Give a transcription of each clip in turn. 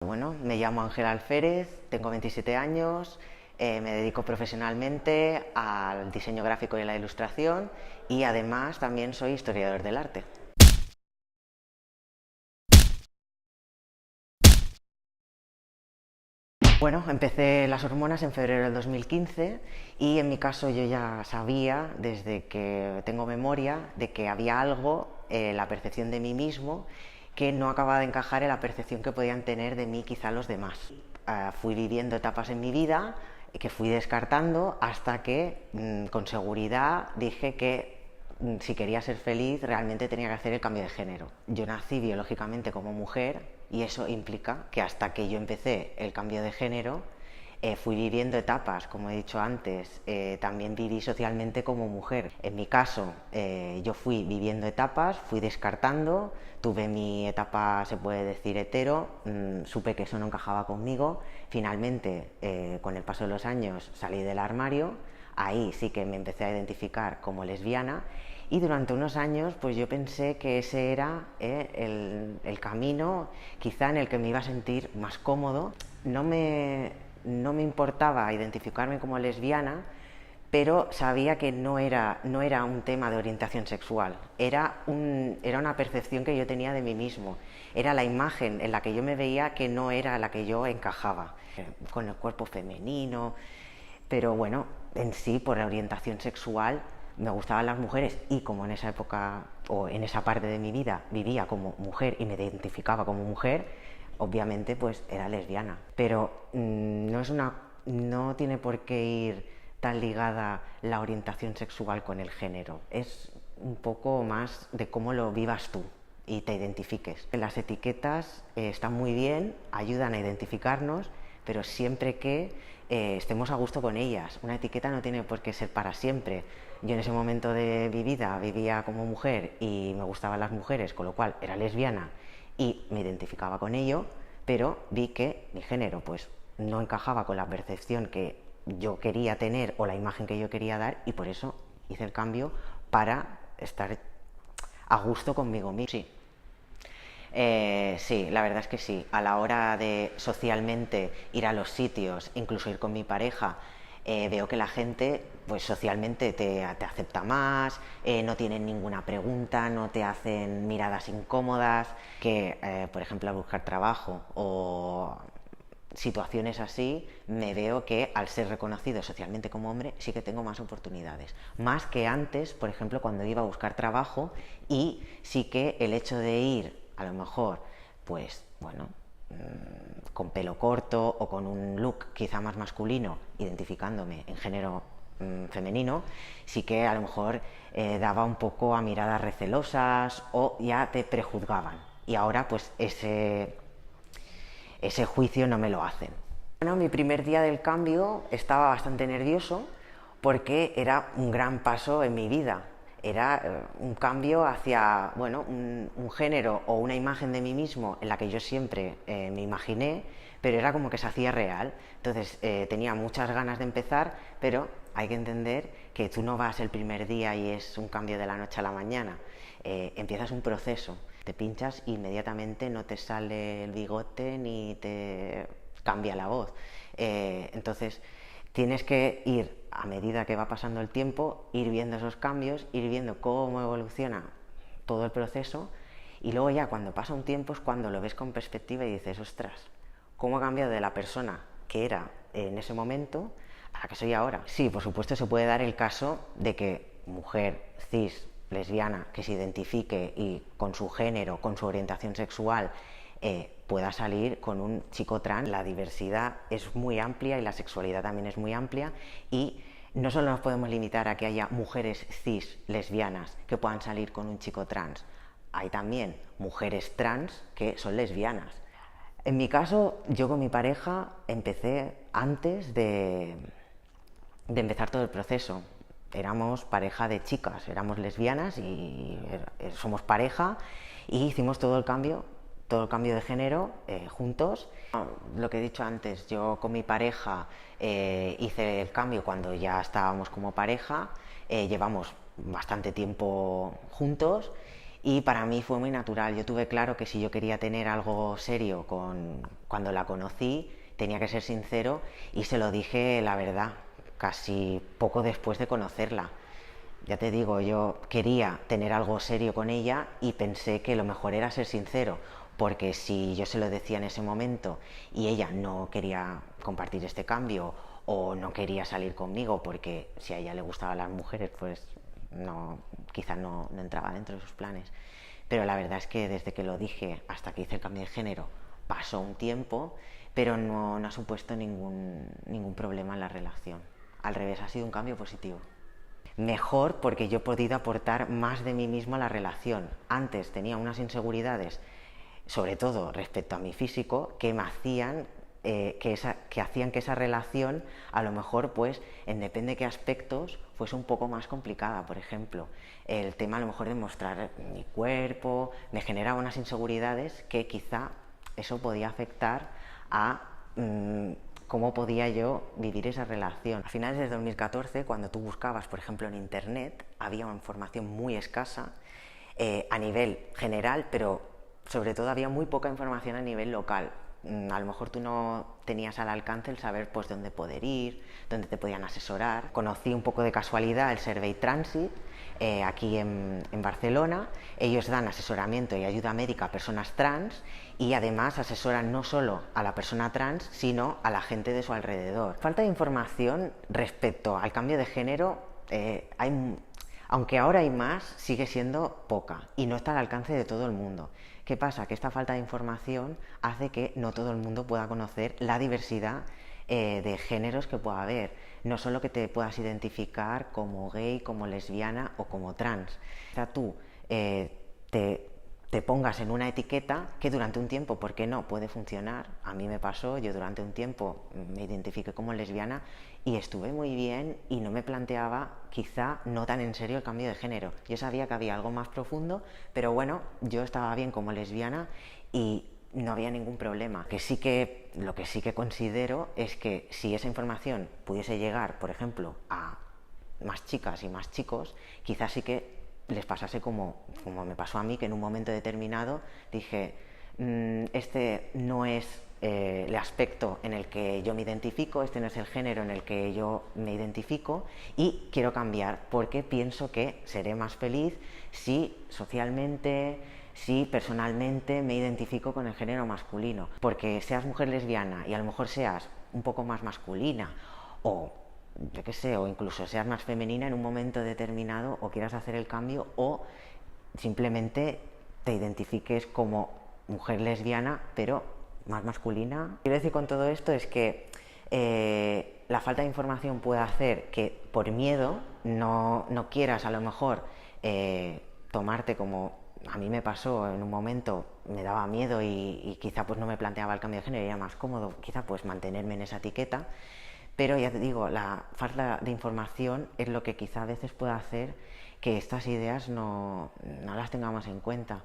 Bueno, me llamo Ángela Alférez, tengo 27 años, me dedico profesionalmente al diseño gráfico y a la ilustración y además también soy historiador del arte. Bueno, empecé las hormonas en febrero del 2015 y en mi caso yo ya sabía desde que tengo memoria de que había algo, la percepción de mí mismo, que no acababa de encajar en la percepción que podían tener de mí quizá los demás. Fui viviendo etapas en mi vida que fui descartando hasta que con seguridad dije que si quería ser feliz realmente tenía que hacer el cambio de género. Yo nací biológicamente como mujer y eso implica que hasta que yo empecé el cambio de género fui viviendo etapas, como he dicho antes, también viví socialmente como mujer. En mi caso, yo fui viviendo etapas, fui descartando, tuve mi etapa, se puede decir, hetero, supe que eso no encajaba conmigo, finalmente, con el paso de los años, salí del armario, ahí sí que me empecé a identificar como lesbiana y durante unos años pues yo pensé que ese era el camino quizá en el que me iba a sentir más cómodo. No me importaba identificarme como lesbiana, pero sabía que no era un tema de orientación sexual, era una percepción que yo tenía de mí mismo, era la imagen en la que yo me veía que no era la que yo encajaba, con el cuerpo femenino, pero bueno, en sí, por la orientación sexual, me gustaban las mujeres y como en esa época o en esa parte de mi vida vivía como mujer y me identificaba como mujer, obviamente pues era lesbiana. Pero no tiene por qué ir tan ligada la orientación sexual con el género. Es un poco más de cómo lo vivas tú y te identifiques. Las etiquetas están muy bien, ayudan a identificarnos, pero siempre que estemos a gusto con ellas. Una etiqueta no tiene por qué ser para siempre. Yo en ese momento de mi vida vivía como mujer y me gustaban las mujeres, con lo cual era lesbiana y me identificaba con ello, pero vi que mi género pues no encajaba con la percepción que yo quería tener o la imagen que yo quería dar y por eso hice el cambio para estar a gusto conmigo mismo. Sí. Sí, la verdad es que sí. A la hora de socialmente ir a los sitios, incluso ir con mi pareja, veo que la gente pues socialmente te acepta más, no tienen ninguna pregunta, no te hacen miradas incómodas, que por ejemplo al buscar trabajo o situaciones así, me veo que al ser reconocido socialmente como hombre sí que tengo más oportunidades. Más que antes, por ejemplo, cuando iba a buscar trabajo y sí que el hecho de ir, a lo mejor, pues bueno, con pelo corto o con un look quizá más masculino, identificándome en género femenino, sí que a lo mejor daba un poco a miradas recelosas o ya te prejuzgaban. Y ahora pues ese juicio no me lo hacen. Bueno, mi primer día del cambio estaba bastante nervioso porque era un gran paso en mi vida. Era un cambio hacia bueno, un género o una imagen de mí mismo en la que yo siempre me imaginé, pero era como que se hacía real. Entonces tenía muchas ganas de empezar, pero hay que entender que tú no vas el primer día y es un cambio de la noche a la mañana. Empiezas un proceso, te pinchas e inmediatamente no te sale el bigote ni te cambia la voz. Entonces tienes que ir a medida que va pasando el tiempo, ir viendo esos cambios, ir viendo cómo evoluciona todo el proceso y luego ya cuando pasa un tiempo es cuando lo ves con perspectiva y dices, ostras, ¿cómo ha cambiado de la persona que era en ese momento a la que soy ahora? Sí, por supuesto se puede dar el caso de que mujer cis, lesbiana, que se identifique y con su género, con su orientación sexual, pueda salir con un chico trans. La diversidad es muy amplia y la sexualidad también es muy amplia y no solo nos podemos limitar a que haya mujeres cis lesbianas que puedan salir con un chico trans, hay también mujeres trans que son lesbianas. En mi caso, yo con mi pareja empecé antes de empezar todo el proceso. Éramos pareja de chicas, éramos lesbianas y somos pareja y hicimos todo el cambio de género juntos. Lo que he dicho antes, yo con mi pareja hice el cambio cuando ya estábamos como pareja, llevamos bastante tiempo juntos Y para mí fue muy natural. Yo tuve claro que si yo quería tener algo serio cuando la conocí, tenía que ser sincero y se lo dije la verdad, casi poco después de conocerla. Ya te digo, yo quería tener algo serio con ella y pensé que lo mejor era ser sincero, porque si yo se lo decía en ese momento y ella no quería compartir este cambio o no quería salir conmigo porque si a ella le gustaban las mujeres, pues no, quizás no entraba dentro de sus planes. Pero la verdad es que desde que lo dije hasta que hice el cambio de género pasó un tiempo, pero no ha supuesto ningún problema en la relación. Al revés, ha sido un cambio positivo. Mejor porque yo he podido aportar más de mí mismo a la relación. Antes tenía unas inseguridades, sobre todo respecto a mi físico, que me hacían que hacían que esa relación a lo mejor pues en depende de qué aspectos fuese un poco más complicada. Por ejemplo, el tema a lo mejor de mostrar mi cuerpo me generaba unas inseguridades que quizá eso podía afectar a cómo podía yo vivir esa relación. A finales de 2014, cuando tú buscabas, por ejemplo, en internet, había una información muy escasa a nivel general, pero sobre todo había muy poca información a nivel local. A lo mejor tú no tenías al alcance el saber pues dónde poder ir, dónde te podían asesorar. Conocí un poco de casualidad el Survey Transit aquí en Barcelona. Ellos dan asesoramiento y ayuda médica a personas trans y además asesoran no solo a la persona trans, sino a la gente de su alrededor. Falta de información respecto al cambio de género aunque ahora hay más, sigue siendo poca y no está al alcance de todo el mundo. ¿Qué pasa? Que esta falta de información hace que no todo el mundo pueda conocer la diversidad de géneros que pueda haber. No solo que te puedas identificar como gay, como lesbiana o como trans. O sea, tú te pongas en una etiqueta que durante un tiempo, ¿por qué no?, puede funcionar. A mí me pasó, yo durante un tiempo me identifiqué como lesbiana y estuve muy bien y no me planteaba quizá no tan en serio el cambio de género. Yo sabía que había algo más profundo, pero bueno, yo estaba bien como lesbiana y no había ningún problema. Lo que sí que considero es que si esa información pudiese llegar, por ejemplo, a más chicas y más chicos, quizás sí que les pasase como me pasó a mí, que en un momento determinado dije, este no es el aspecto en el que yo me identifico, este no es el género en el que yo me identifico y quiero cambiar porque pienso que seré más feliz si socialmente, si personalmente me identifico con el género masculino. Porque seas mujer lesbiana y a lo mejor seas un poco más masculina o yo qué sé, o incluso seas más femenina en un momento determinado o quieras hacer el cambio o simplemente te identifiques como mujer lesbiana pero más masculina. Quiero decir con todo esto es que la falta de información puede hacer que por miedo no quieras a lo mejor tomarte como a mí me pasó en un momento, me daba miedo y quizá pues no me planteaba el cambio de género y era más cómodo quizá pues mantenerme en esa etiqueta. Pero ya te digo, la falta de información es lo que quizá a veces puede hacer que estas ideas no las tengamos en cuenta.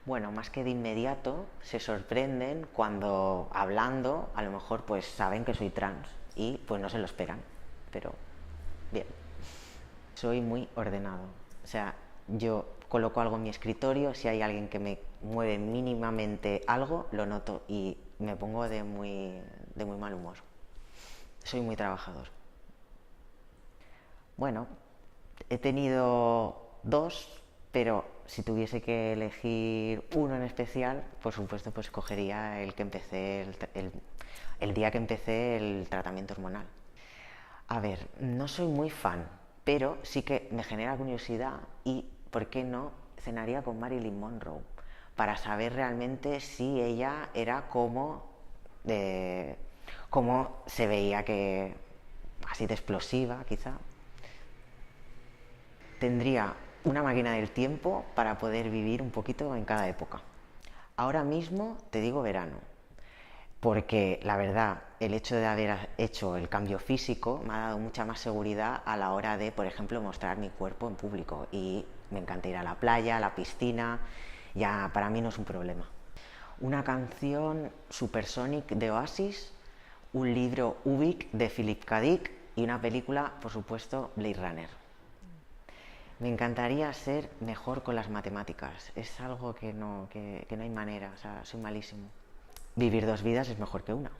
Bueno, más que de inmediato, se sorprenden cuando hablando, a lo mejor pues saben que soy trans y pues no se lo esperan. Pero bien, soy muy ordenado. O sea, yo coloco algo en mi escritorio, si hay alguien que me mueve mínimamente algo, lo noto y me pongo de muy mal humor. Soy muy trabajador. Bueno, he tenido dos, pero si tuviese que elegir uno en especial, por supuesto, pues escogería el que empecé, el día que empecé el tratamiento hormonal. A ver, no soy muy fan, pero sí que me genera curiosidad y, ¿por qué no?, cenaría con Marilyn Monroe para saber realmente si ella era cómo se veía, que así de explosiva quizá. Tendría una máquina del tiempo para poder vivir un poquito en cada época. Ahora mismo te digo verano, porque la verdad el hecho de haber hecho el cambio físico me ha dado mucha más seguridad a la hora de, por ejemplo, mostrar mi cuerpo en público y me encanta ir a la playa, a la piscina, ya para mí no es un problema. Una canción, Supersonic de Oasis, un libro, Ubik de Philip K. Dick y una película, por supuesto, Blade Runner. Me encantaría ser mejor con las matemáticas. Es algo que no hay manera, o sea, soy malísimo. Vivir dos vidas es mejor que una.